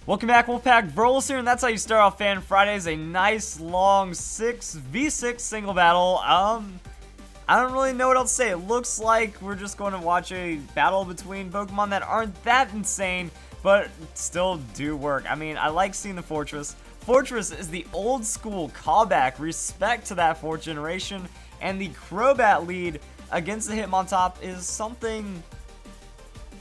Welcome back, Wolfpack. Verlis here, and that's how you start off Fan Fridays. A nice, long 6v6 single battle. I don't really know what else to say. It looks like we're just going to watch a battle between Pokemon that aren't that insane, but still do work. I mean, I like seeing the Fortress. Fortress is the old school callback. Respect to that 4th generation. And the Crobat lead against the Hitmontop is something...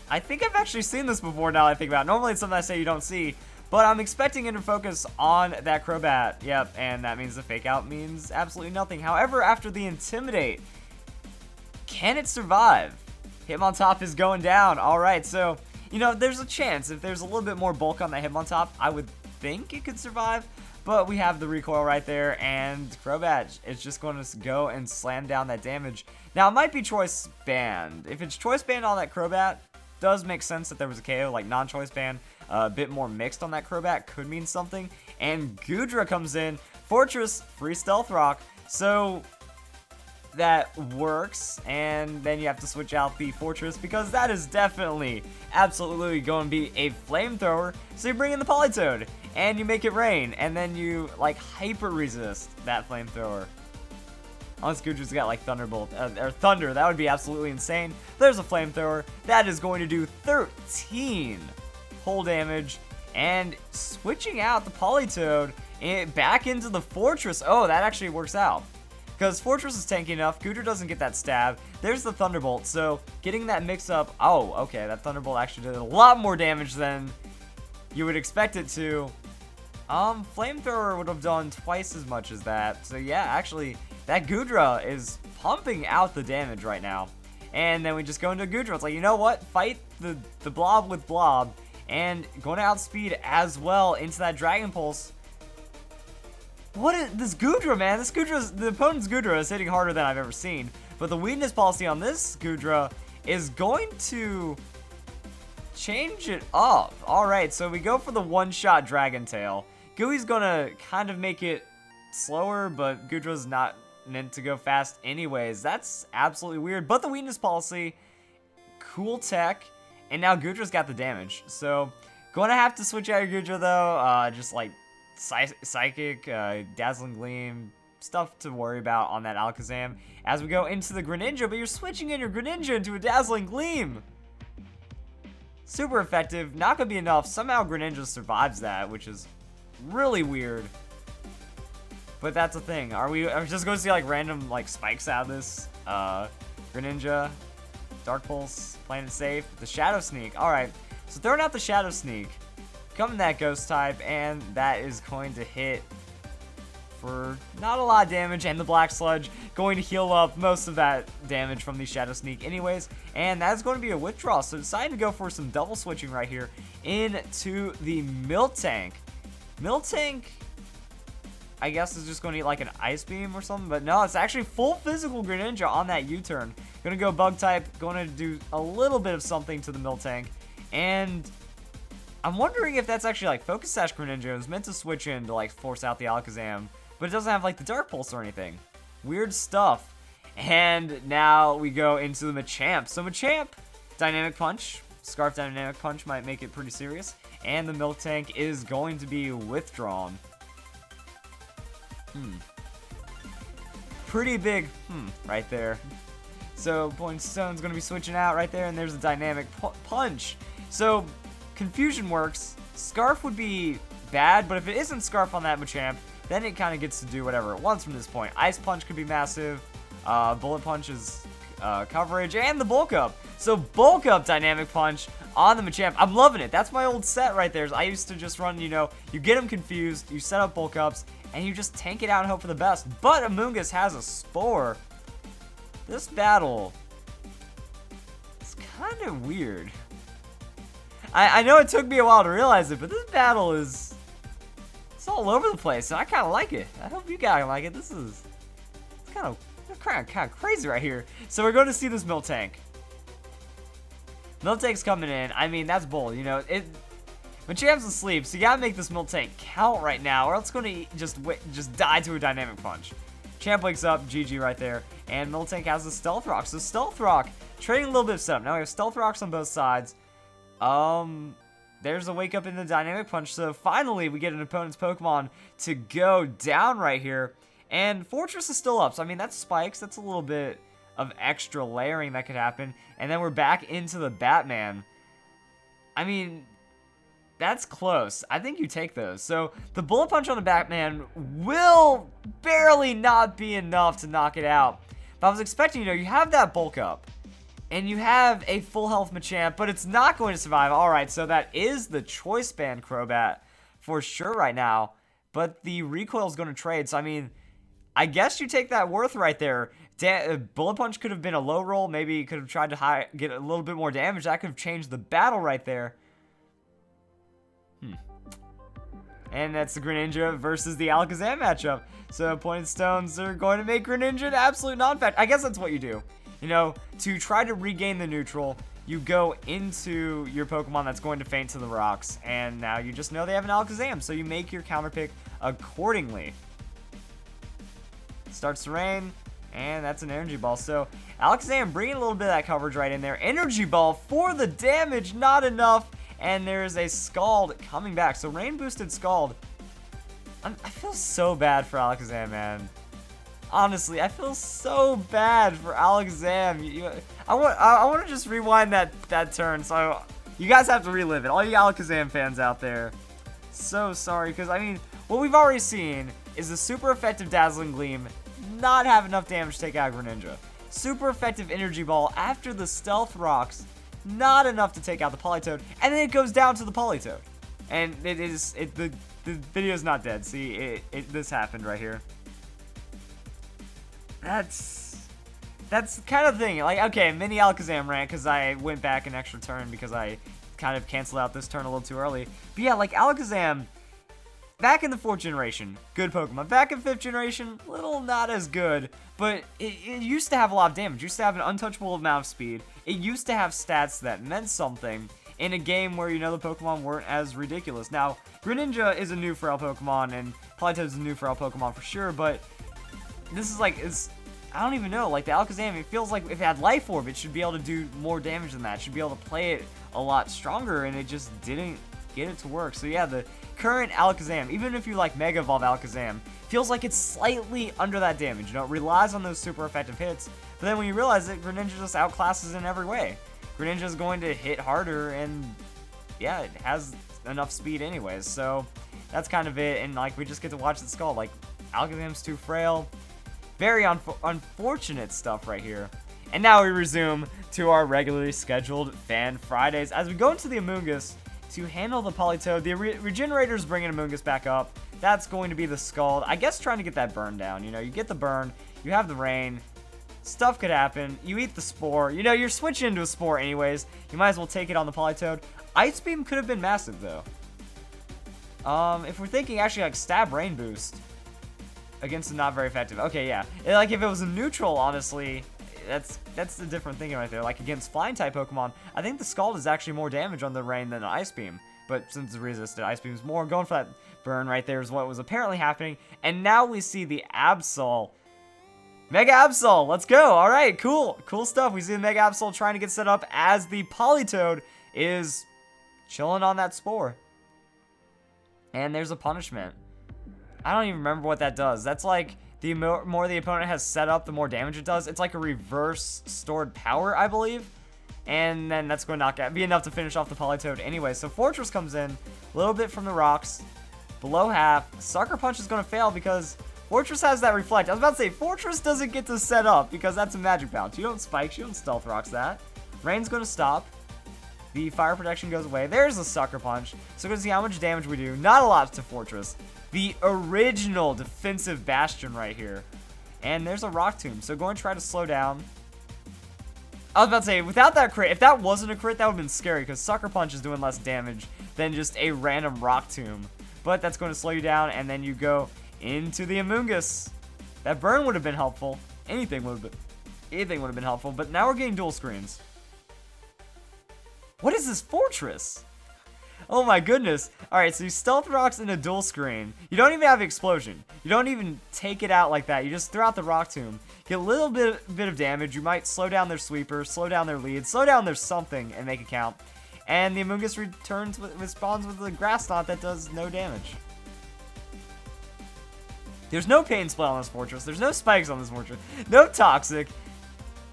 I think I've actually seen this before now that I think about it. Normally it's something I say you don't see, but I'm expecting it to focus on that Crobat. Yep, and that means the Fake Out means absolutely nothing. However, after the Intimidate, can it survive? Hitmontop is going down. Alright, so, you know, there's a chance. If there's a little bit more bulk on the Hitmontop, I would think it could survive, but we have the recoil right there, and Crobat is just going to go and slam down that damage. Now, it might be choice banned. If it's choice banned on that Crobat, does make sense that there was a KO, like non-choice ban, a bit more mixed on that Crobat could mean something. And Goodra comes in, Fortress, free Stealth Rock, so that works. And then you have to switch out the Fortress because that is definitely, absolutely going to be a flamethrower. So you bring in the Politoed and you make it rain, and then you like hyper resist that flamethrower. Unless Goodra's got like Thunderbolt, or Thunder, that would be absolutely insane. There's a Flamethrower. That is going to do 13 whole damage. And switching out the Politoed back into the Fortress. Oh, that actually works out. Because Fortress is tanky enough, Goodra doesn't get that stab. There's the Thunderbolt, so getting that mix up. Oh, okay, that Thunderbolt actually did a lot more damage than you would expect it to. Flamethrower would have done twice as much as that. So yeah, actually, that Goodra is pumping out the damage right now. And then we just go into Goodra. It's like, you know what? Fight the Blob with Blob. And going to outspeed as well into that Dragon Pulse. What is this Goodra, man? This Goodra's, the opponent's Goodra is hitting harder than I've ever seen. But the weakness policy on this Goodra is going to change it up. Alright, so we go for the one-shot Dragon Tail. Gooey's gonna kind of make it slower, but Goodra's not meant to go fast anyways. That's absolutely weird. But the weakness policy, cool tech, and now Goodra's got the damage. So, going to have to switch out your Goodra though. Just like Psychic, Dazzling Gleam, stuff to worry about on that Alakazam. As we go into the Greninja, but you're switching in your Greninja into a Dazzling Gleam. Super effective, not gonna be enough. Somehow Greninja survives that, which is really weird. But that's the thing. Are we just going to see like random like spikes out of this? Greninja, Dark Pulse, playing it safe. The Shadow Sneak. Alright, so throwing out the Shadow Sneak. Coming that Ghost type, and that is going to hit for not a lot of damage. And the Black Sludge going to heal up most of that damage from the Shadow Sneak anyways. And that's going to be a withdrawal. So deciding to go for some double switching right here into the Miltank. Miltank, I guess, is just going to eat like an Ice Beam or something, but no, it's actually full physical Greninja on that U-turn. Going to go Bug type, going to do a little bit of something to the Miltank, and I'm wondering if that's actually like Focus Sash Greninja. It was meant to switch in to like force out the Alakazam, but it doesn't have like the Dark Pulse or anything. Weird stuff. And now we go into the Machamp. So Machamp, Dynamic Punch. Scarf Dynamic Punch might make it pretty serious. And the Miltank is going to be withdrawn. Pretty big right there. So Point Stone's going to be switching out right there, and there's a Dynamic Punch. So Confusion works. Scarf would be bad, but if it isn't Scarf on that Machamp, then it kind of gets to do whatever it wants from this point. Ice Punch could be massive. Bullet Punch is coverage, and the Bulk Up. So Bulk Up Dynamic Punch on the Machamp. I'm loving it. That's my old set right there. I used to just run, you know, you get them confused, you set up Bulk Ups, and you just tank it out and hope for the best. But Amoonguss has a Spore. This battle is kind of weird. I know it took me a while to realize it, but this battle is... it's all over the place, and I kind of like it. I hope you guys like it. This is... it's kind of crazy right here. So we're going to see this Miltank. Miltank's coming in. I mean, that's bold. You know, Machamp's asleep, so you gotta make this Miltank count right now, or else it's gonna just die to a Dynamic Punch. Champ wakes up, GG right there, and Miltank has a Stealth Rock. So Stealth Rock, trading a little bit of setup. Now we have Stealth Rocks on both sides. Then there's a wake up in the dynamic punch. So finally we get an opponent's Pokemon to go down right here. And Fortress is still up. So I mean, that's spikes. That's a little bit of extra layering that could happen. And then we're back into the Batman. I mean, that's close. I think you take those. So the Bullet Punch on the Batman will barely not be enough to knock it out. But I was expecting, you have that bulk up. And you have a full health Machamp, but it's not going to survive. Alright, so that is the Choice Band Crobat for sure right now. But the recoil is going to trade. So, I mean, I guess you take that worth right there. Bullet Punch could have been a low roll. Maybe you could have tried to get a little bit more damage. That could have changed the battle right there. And that's the Greninja versus the Alakazam matchup. So, Pointed Stones are going to make Greninja an absolute non-factor. I guess that's what you do. To try to regain the neutral, you go into your Pokemon that's going to faint to the rocks, and now you just know they have an Alakazam, so you make your counter pick accordingly. Starts to rain, and that's an Energy Ball. So Alakazam bringing a little bit of that coverage right in there. Energy Ball for the damage, not enough, and there's a Scald coming back. So rain boosted Scald. I feel so bad for Alakazam, man. Honestly, I feel so bad for Alakazam. I want to just rewind that turn, so you guys have to relive it. All you Alakazam fans out there, so sorry, because I mean, what we've already seen is the super effective Dazzling Gleam not have enough damage to take out Greninja. Super effective Energy Ball after the Stealth Rocks, not enough to take out the Politoed, and then it goes down to the Politoed. And the video's not dead. See, this happened right here. That's kind of the thing. Like, okay, mini Alakazam rant because I went back an extra turn because I kind of canceled out this turn a little too early. But yeah, like Alakazam, back in the 4th generation, good Pokemon. Back in 5th generation, little not as good, but it used to have a lot of damage. It used to have an untouchable amount of speed. It used to have stats that meant something in a game where, the Pokemon weren't as ridiculous. Now, Greninja is a new Feral Pokemon, and Politoed is a new Feral Pokemon for sure, but this is like, I don't even know, like the Alakazam, it feels like if it had Life Orb, it should be able to do more damage than that. It should be able to play it a lot stronger, and it just didn't get it to work. So yeah, the current Alakazam, even if you like Mega Evolve Alakazam, feels like it's slightly under that damage. It relies on those super effective hits, but then when you realize that Greninja just outclasses in every way. Greninja is going to hit harder, and yeah, it has enough speed anyways, so that's kind of it, and like we just get to watch the Skull. Like, Alakazam's too frail. Very unfortunate stuff right here. And now we resume to our regularly scheduled Fan Fridays as we go into the Amoonguss to handle the Politoed. The Regenerator's bringing Amoonguss back up. That's going to be the Scald. I guess trying to get that burn down. You get the burn. You have the rain. Stuff could happen. You eat the Spore. You're switching into a Spore anyways. You might as well take it on the Politoed. Ice Beam could have been massive, though. If we're thinking actually like Stab Rain Boost against the not very effective. Okay, yeah. Like if it was a neutral, honestly, that's the different thing right there. Like against flying type Pokemon, I think the Scald is actually more damage on the rain than the Ice Beam. But since it's resisted, Ice Beam is more. Going for that burn right there is what was apparently happening. And now we see the Absol. Mega Absol, let's go. All right, cool. Cool stuff. We see the Mega Absol trying to get set up as the Politoed is chilling on that Spore. And there's a punishment. I don't even remember what that does. That's like the more the opponent has set up, the more damage it does. It's like a reverse stored power, I believe. And then that's going to be enough to finish off the Politoed anyway. So Fortress comes in, a little bit from the rocks, below half. Sucker Punch is going to fail because Fortress has that Reflect. I was about to say, Fortress doesn't get to set up because that's a Magic Bounce. You don't Spikes, you don't Stealth Rocks that. Rain's going to stop. The Fire Protection goes away. There's a Sucker Punch. So we're going to see how much damage we do. Not a lot to Fortress. The original defensive bastion right here. And there's a Rock Tomb. So going to try to slow down. I was about to say, without that crit, if that wasn't a crit, that would have been scary because Sucker Punch is doing less damage than just a random Rock Tomb. But that's going to slow you down, and then you go into the Amoonguss. That burn would have been helpful. Anything would have been helpful, but now we're getting dual screens. What is this Fortress? Oh my goodness. Alright, so you Stealth Rocks in a dual screen. You don't even have Explosion. You don't even take it out like that. You just throw out the Rock Tomb. Get a little bit of damage. You might slow down their Sweeper, slow down their lead, slow down their something, and make it count. And the Amoonguss responds with a Grass Knot that does no damage. There's no Pain Spell on this fortress. There's no spikes on this fortress. No Toxic.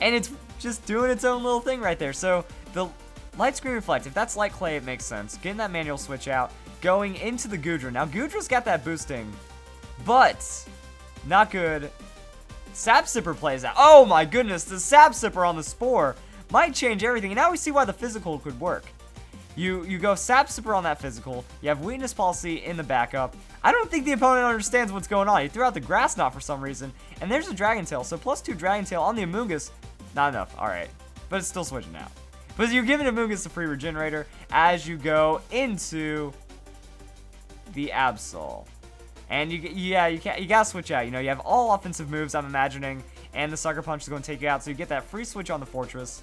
And it's just doing its own little thing right there. So the Light Screen Reflect, if that's Light Clay, it makes sense. Getting that manual switch out. Going into the Goodra. Now, Goodra's got that boosting. But, not good. Sap Sipper plays out. Oh my goodness, the Sap Sipper on the Spore might change everything. And now we see why the physical could work. You go Sap Sipper on that physical. You have Weakness Policy in the backup. I don't think the opponent understands what's going on. He threw out the Grass Knot for some reason. And there's a Dragon Tail. So +2 Dragon Tail on the Amoonguss. Not enough. Alright. But it's still switching out. But you're giving Amoonguss a free Regenerator as you go into the Absol. And you gotta switch out. You know, you have all offensive moves, I'm imagining. And the Sucker Punch is going to take you out. So you get that free switch on the Fortress.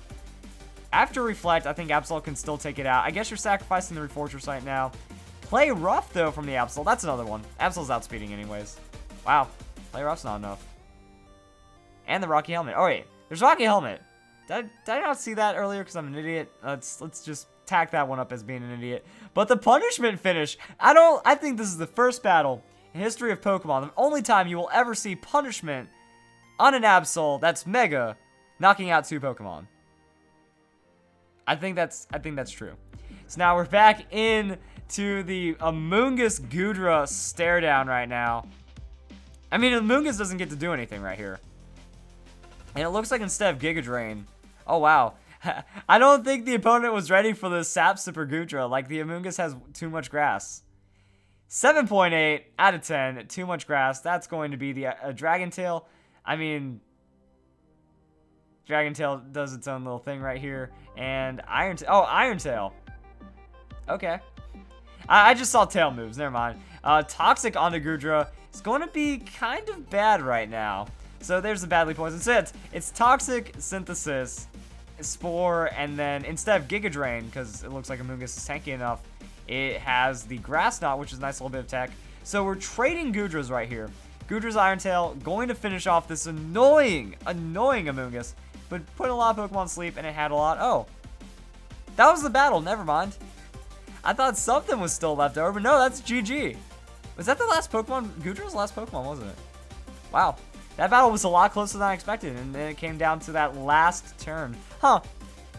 After Reflect, I think Absol can still take it out. I guess you're sacrificing the Refortress right now. Play Rough, though, from the Absol. That's another one. Absol's outspeeding anyways. Wow. Play Rough's not enough. And the Rocky Helmet. Oh, wait. There's Rocky Helmet. Did I not see that earlier because I'm an idiot? Let's just tack that one up as being an idiot. But the Punishment finish. I think this is the first battle in history of Pokemon. The only time you will ever see Punishment on an Absol that's Mega knocking out 2 Pokemon. I think that's true. So now we're back in to the Amoonguss Goodra stare down right now. I mean, Amoonguss doesn't get to do anything right here. And it looks like instead of Giga Drain, oh wow. I don't think the opponent was ready for the Sap Sipper Goodra. Like, the Amoonguss has too much grass. 7.8 out of 10, too much grass. That's going to be the Dragon Tail. I mean, Dragon Tail does its own little thing right here. And Iron Tail. Oh, Iron Tail. Okay. I just saw tail moves. Never mind. Toxic on the Goodra. It's going to be kind of bad right now. So there's the Badly Poisoned. So it's Toxic, Synthesis, Spore, and then instead of Giga Drain, because it looks like Amoonguss is tanky enough, it has the Grass Knot, which is a nice little bit of tech. So we're trading Goodras right here. Goodra's Iron Tail going to finish off this annoying Amoonguss, but put a lot of Pokemon to sleep, and it had a lot. Oh, that was the battle. Never mind. I thought something was still left over, but no, that's GG. Was that the last Pokemon? Goodra's last Pokemon, wasn't it? Wow. That battle was a lot closer than I expected, and then it came down to that last turn. Huh.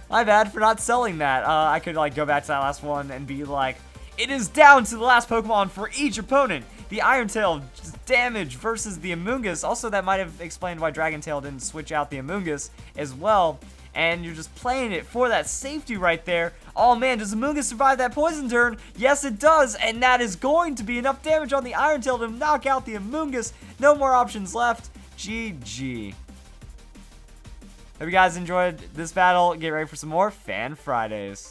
My bad for not selling that. I could, like, go back to that last one and be like, it is down to the last Pokemon for each opponent. The Iron Tail damage versus the Amoonguss. Also, that might have explained why Dragon Tail didn't switch out the Amoonguss as well. And you're just playing it for that safety right there. Oh man, does Amoonguss survive that poison turn? Yes, it does, and that is going to be enough damage on the Iron Tail to knock out the Amoonguss. No more options left. GG. Hope you guys enjoyed this battle. Get ready for some more Fan Fridays.